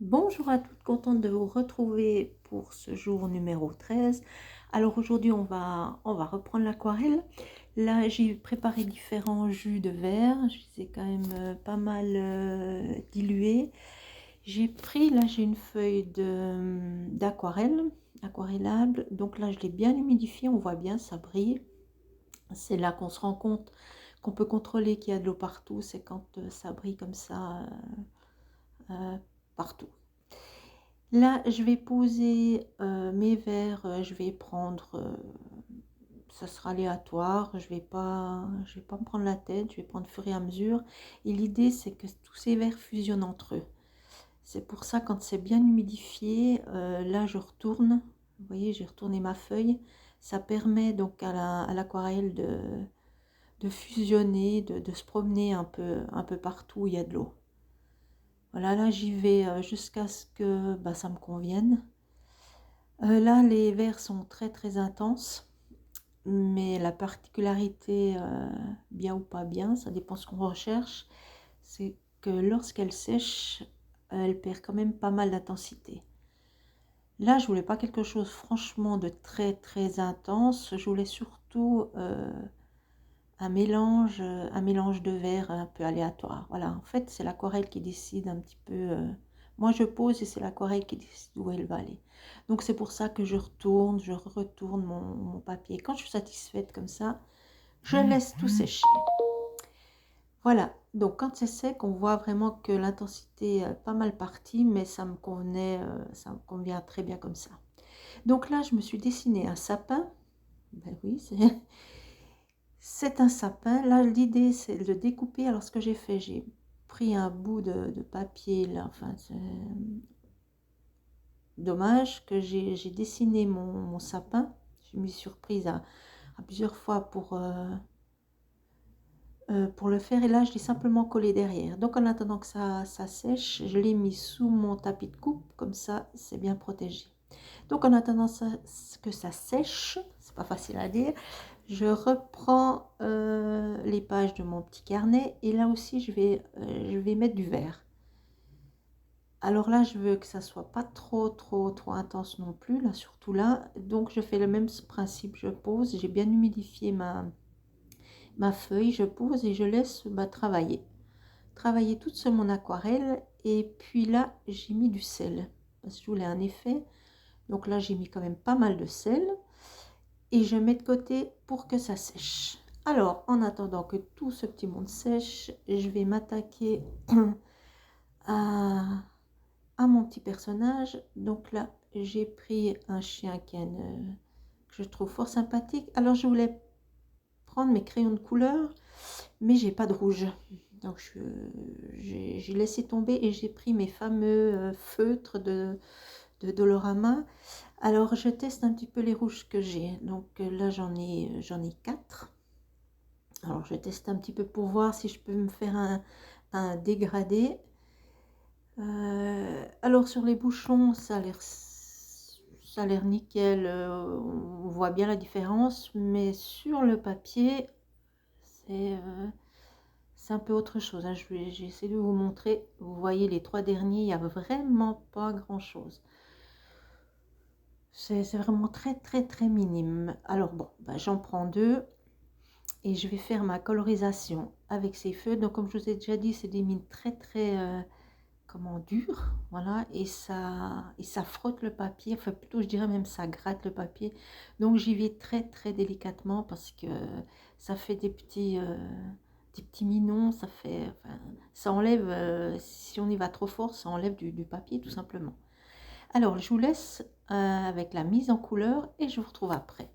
Bonjour à toutes, contente de vous retrouver pour ce jour numéro 13. Alors aujourd'hui on va reprendre l'aquarelle. Là j'ai préparé différents jus de verre, je les ai quand même pas mal dilués. J'ai pris, là j'ai une feuille d'aquarelle, aquarellable, donc là je l'ai bien humidifié, on voit bien ça brille. C'est là qu'on se rend compte qu'on peut contrôler qu'il y a de l'eau partout, c'est quand ça brille comme ça partout. Là, je vais poser mes verres, je vais prendre, ça sera aléatoire, je vais pas me prendre la tête, je vais prendre au fur et à mesure. Et l'idée, c'est que tous ces verres fusionnent entre eux. C'est pour ça, quand c'est bien humidifié, là, je retourne. Vous voyez, j'ai retourné ma feuille. Ça permet donc à l'aquarelle de fusionner, de se promener un peu partout où il y a de l'eau. Voilà, là j'y vais jusqu'à ce que ça me convienne. Là, les verres sont très intenses, mais la particularité, bien ou pas bien, ça dépend ce qu'on recherche, c'est que lorsqu'elle sèche, elle perd quand même pas mal d'intensité. Là, je voulais pas quelque chose franchement de très intense, je voulais surtout un mélange de verre un peu aléatoire. Voilà, en fait, c'est l'aquarelle qui décide un petit peu. Moi, je pose et c'est l'aquarelle qui décide où elle va aller. Donc, c'est pour ça que je retourne mon papier. Quand je suis satisfaite comme ça, je laisse tout sécher. Voilà, donc quand c'est sec, on voit vraiment que l'intensité est pas mal partie, mais ça me convient très bien comme ça. Donc là, je me suis dessiné un sapin. Ben oui, c'est un sapin. Là, l'idée, c'est de le découper. Alors, ce que j'ai fait, j'ai pris un bout de papier, là, enfin, c'est dommage que j'ai dessiné mon sapin. Je me suis surprise à plusieurs fois pour le faire. Et là, je l'ai simplement collé derrière. Donc, en attendant que ça sèche, je l'ai mis sous mon tapis de coupe. Comme ça, c'est bien protégé. Donc, en attendant que ça sèche, c'est pas facile à dire, je reprends les pages de mon petit carnet et là aussi je vais mettre du vert. Alors là, je veux que ça soit pas trop intense non plus, là, surtout là. Donc je fais le même principe, je pose, j'ai bien humidifié ma feuille, je pose et je laisse travailler toute sur mon aquarelle. Et puis là, j'ai mis du sel parce que je voulais un effet. Donc là, j'ai mis quand même pas mal de sel. Et je mets de côté pour que ça sèche. Alors, en attendant que tout ce petit monde sèche, je vais m'attaquer à mon petit personnage. Donc là, j'ai pris un chien Ken que je trouve fort sympathique. Alors, je voulais prendre mes crayons de couleur, mais j'ai pas de rouge. Donc, j'ai laissé tomber et j'ai pris mes fameux feutres de Dolorama. Alors, je teste un petit peu les rouges que j'ai. Donc là, j'en ai 4. Alors, je teste un petit peu pour voir si je peux me faire un dégradé. Alors, sur les bouchons, ça a l'air nickel. On voit bien la différence. Mais sur le papier, c'est un peu autre chose. J'ai essayé de vous montrer. Vous voyez, les 3 derniers, il n'y a vraiment pas grand-chose. C'est vraiment très minime. Alors bon, j'en prends 2 et je vais faire ma colorisation avec ces feux. Donc comme je vous ai déjà dit, c'est des mines très comment, dures. Voilà, et ça frotte le papier. Enfin plutôt je dirais même ça gratte le papier. Donc j'y vais très délicatement parce que ça fait des petits minons. Ça enlève, si on y va trop fort, ça enlève du papier tout simplement. Alors, je vous laisse avec la mise en couleur et je vous retrouve après.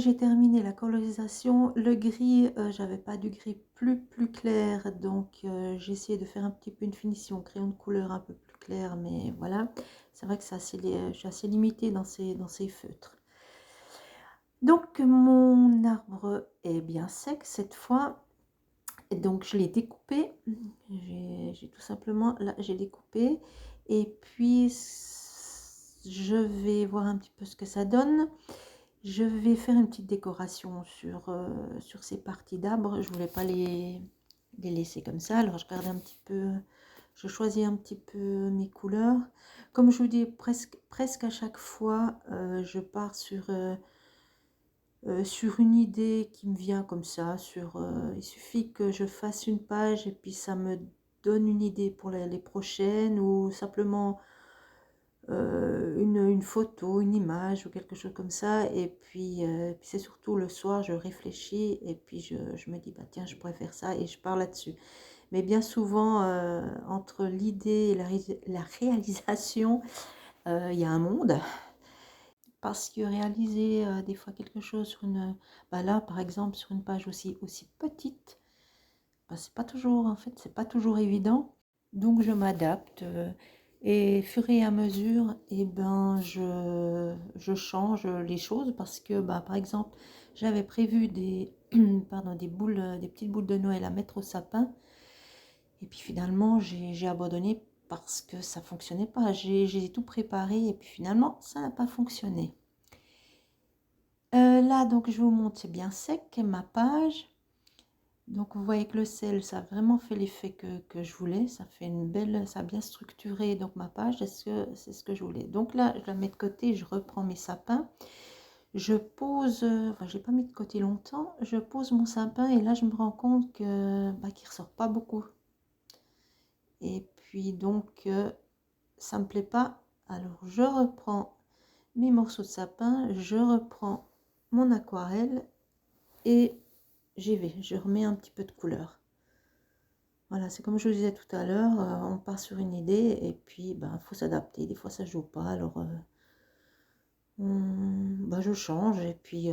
j'ai terminé la colorisation. Le gris, j'avais pas du gris plus clair, donc j'ai essayé de faire un petit peu une finition, crayon de couleur un peu plus clair, mais voilà. C'est vrai que je suis assez limitée dans ces feutres. Donc mon arbre est bien sec cette fois. Et donc je l'ai découpé. J'ai tout simplement, là j'ai découpé. Et puis je vais voir un petit peu ce que ça donne. Je vais faire une petite décoration sur ces parties d'arbres. Je voulais pas les laisser comme ça. Alors je garde un petit peu, je choisis un petit peu mes couleurs. Comme je vous dis, presque à chaque fois, je pars sur une idée qui me vient comme ça. Il suffit que je fasse une page et puis ça me donne une idée pour les prochaines, ou simplement une photo, une image ou quelque chose comme ça. Et puis c'est surtout le soir, je réfléchis et puis je me dis, bah tiens, je pourrais faire ça, et je pars là-dessus. Mais bien souvent, entre l'idée et la réalisation, il y a un monde. Parce que réaliser des fois quelque chose sur bah là par exemple sur une page aussi petite, bah c'est pas toujours, en fait c'est pas toujours évident. Donc je m'adapte, et fur et à mesure, et ben je change les choses, parce que bah par exemple j'avais prévu pardon, des petites boules de Noël à mettre au sapin, et puis finalement j'ai abandonné parce que ça fonctionnait pas. J'ai tout préparé et puis finalement ça n'a pas fonctionné. Là, donc je vous montre, c'est bien sec ma page. Donc vous voyez que le sel, ça a vraiment fait l'effet que je voulais. Ça fait ça a bien structuré donc ma page. C'est ce que je voulais. Donc là, je la mets de côté, je reprends mes sapins. Je pose, enfin j'ai pas mis de côté longtemps. Je pose mon sapin et là je me rends compte que qu'il ressort pas beaucoup. Et puis donc ça me plaît pas. Alors je reprends mes morceaux de sapin, je reprends mon aquarelle et je remets un petit peu de couleur. Voilà, c'est comme je vous disais tout à l'heure, on part sur une idée et puis faut s'adapter. Des fois ça joue pas, alors je change et puis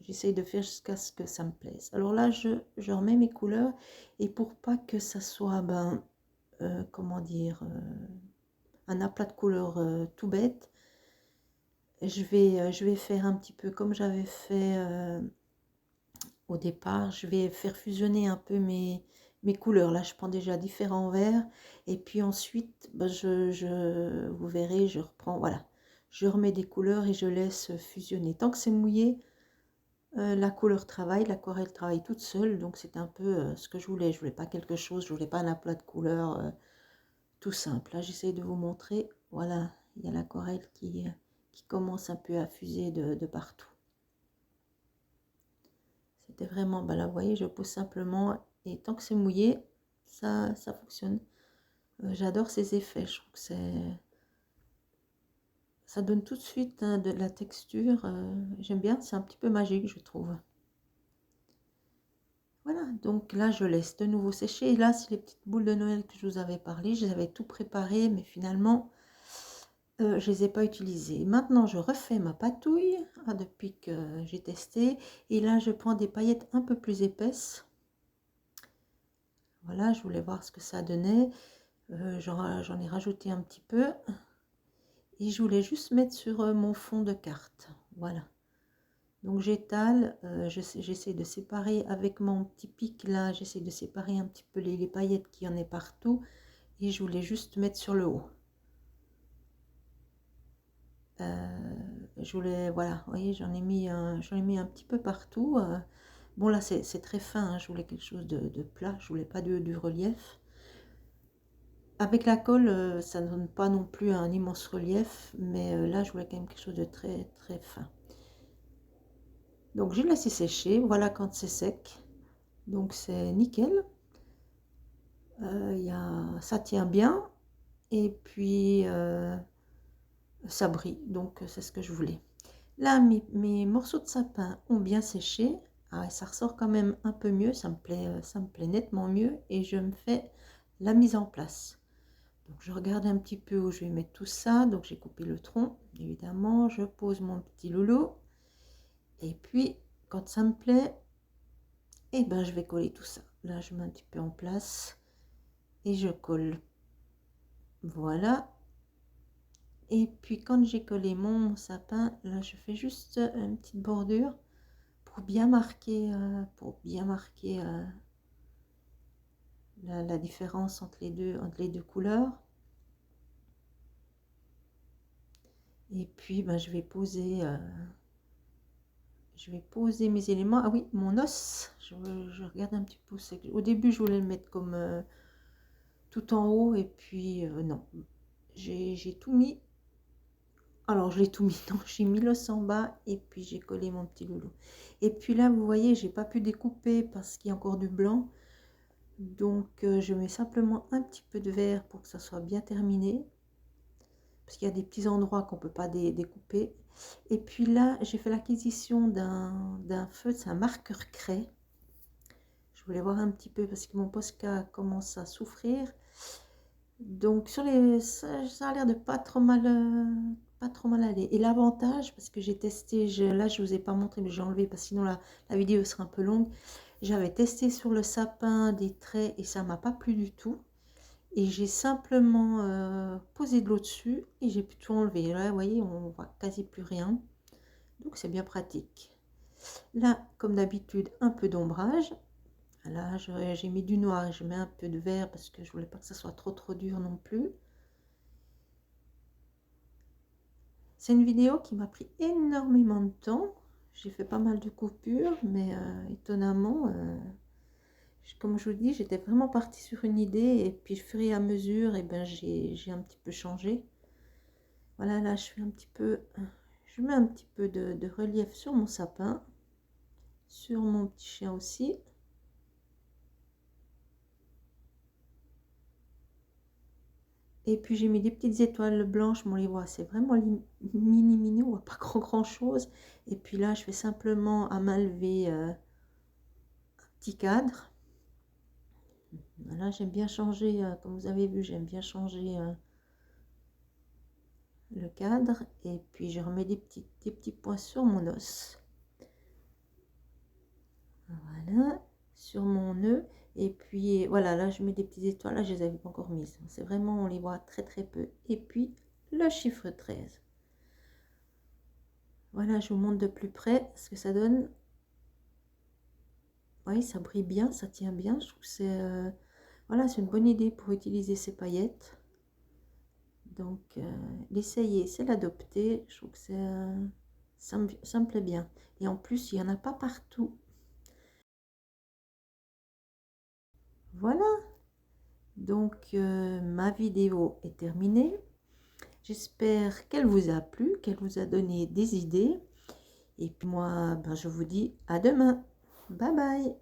j'essaye de faire jusqu'à ce que ça me plaise. Alors là je remets mes couleurs, et pour pas que ça soit comment dire, un aplat de couleurs tout bête, je vais faire un petit peu comme j'avais fait au départ. Je vais faire fusionner un peu mes couleurs. Là je prends déjà différents verts, et puis ensuite vous verrez, je reprends, voilà, je remets des couleurs et je laisse fusionner. Tant que c'est mouillé, l'aquarelle travaille toute seule. Donc c'est un peu ce que je voulais. Je voulais pas quelque chose, je voulais pas un aplat de couleurs tout simple. Là j'essaye de vous montrer, voilà, il y a l'aquarelle qui commence un peu à fuser de partout. C'était vraiment, là vous voyez, je pose simplement, et tant que c'est mouillé, ça fonctionne. J'adore ces effets, je trouve que ça donne tout de suite de la texture. J'aime bien, c'est un petit peu magique, je trouve. Voilà, donc là je laisse de nouveau sécher. Et là, c'est les petites boules de Noël que je vous avais parlé. Je les avais tout préparé, mais finalement je les ai pas utilisées. Maintenant je refais ma patouille depuis que j'ai testé, et là je prends des paillettes un peu plus épaisses. Voilà, je voulais voir ce que ça donnait. J'en ai rajouté un petit peu, et je voulais juste mettre sur mon fond de carte. Voilà, donc j'étale, j'essaie de séparer avec mon petit pic là, j'essaie de séparer un petit peu les paillettes qu'il y en ait partout, et je voulais juste mettre sur le haut. Je voulais, voilà, vous voyez, j'en ai mis un petit peu partout. Bon là c'est très fin, hein, je voulais quelque chose de plat, je voulais pas du relief. Avec la colle, ça ne donne pas non plus un immense relief, mais là je voulais quand même quelque chose de très très fin. Donc je laisse sécher, voilà quand c'est sec, donc c'est nickel. Ça tient bien, et puis ça brille, donc c'est ce que je voulais. Là mes morceaux de sapin ont bien séché. Ça ressort quand même un peu mieux, ça me plaît nettement mieux, et je me fais la mise en place. Donc je regarde un petit peu où je vais mettre tout ça. Donc j'ai coupé le tronc, évidemment. Je pose mon petit loulou. Et puis, quand ça me plaît, et ben je vais coller tout ça. Là, je mets un petit peu en place et je colle. Voilà. Et puis, quand j'ai collé mon sapin, là, je fais juste une petite bordure pour bien marquer, la différence entre les deux couleurs. Et puis, ben, je vais poser mes éléments. Ah oui, mon os, je regarde un petit peu. Au début, je voulais le mettre comme tout en haut, et puis non. J'ai tout mis. Alors, je l'ai tout mis, non, j'ai mis l'os en bas, et puis j'ai collé mon petit loulou. Et puis là, vous voyez, j'ai pas pu découper parce qu'il y a encore du blanc. Donc, je mets simplement un petit peu de vert pour que ça soit bien terminé. Parce qu'il y a des petits endroits qu'on ne peut pas découper. Et puis là, j'ai fait l'acquisition d'un feutre, c'est un marqueur craie. Je voulais voir un petit peu parce que mon Posca commence à souffrir. Donc ça a l'air de pas trop mal aller. Et l'avantage, parce que j'ai testé, là je vous ai pas montré, mais j'ai enlevé parce que sinon la vidéo sera un peu longue. J'avais testé sur le sapin des traits et ça m'a pas plu du tout. Et j'ai simplement posé de l'eau dessus et j'ai pu tout enlever. Là, vous voyez, on voit quasi plus rien. Donc, c'est bien pratique. Là, comme d'habitude, un peu d'ombrage. Là, j'ai mis du noir et je mets un peu de vert parce que je voulais pas que ça soit trop dur non plus. C'est une vidéo qui m'a pris énormément de temps. J'ai fait pas mal de coupures, mais étonnamment... comme je vous dis, j'étais vraiment partie sur une idée et puis au fur et à mesure, et ben, j'ai un petit peu changé. Voilà, là, je mets un petit peu de relief sur mon sapin, sur mon petit chien aussi. Et puis, j'ai mis des petites étoiles blanches, mais on les voit, c'est vraiment mini, on voit pas grand chose. Et puis là, je fais simplement à main levée un petit cadre. Voilà, j'aime bien changer, comme vous avez vu, j'aime bien changer le cadre. Et puis, je remets des petits points sur mon os. Voilà, sur mon nœud. Et puis voilà, là je mets des petites étoiles, là je les avais pas encore mises. C'est vraiment, on les voit très peu. Et puis le chiffre 13. Voilà, je vous montre de plus près ce que ça donne. Oui, ça brille bien, ça tient bien. Je trouve que c'est voilà, c'est une bonne idée pour utiliser ces paillettes. Donc l'essayer, c'est l'adopter. Je trouve que ça me plaît bien. Et en plus, il n'y en a pas partout. Voilà. Donc ma vidéo est terminée. J'espère qu'elle vous a plu, qu'elle vous a donné des idées. Et puis moi, ben, je vous dis à demain. Bye bye.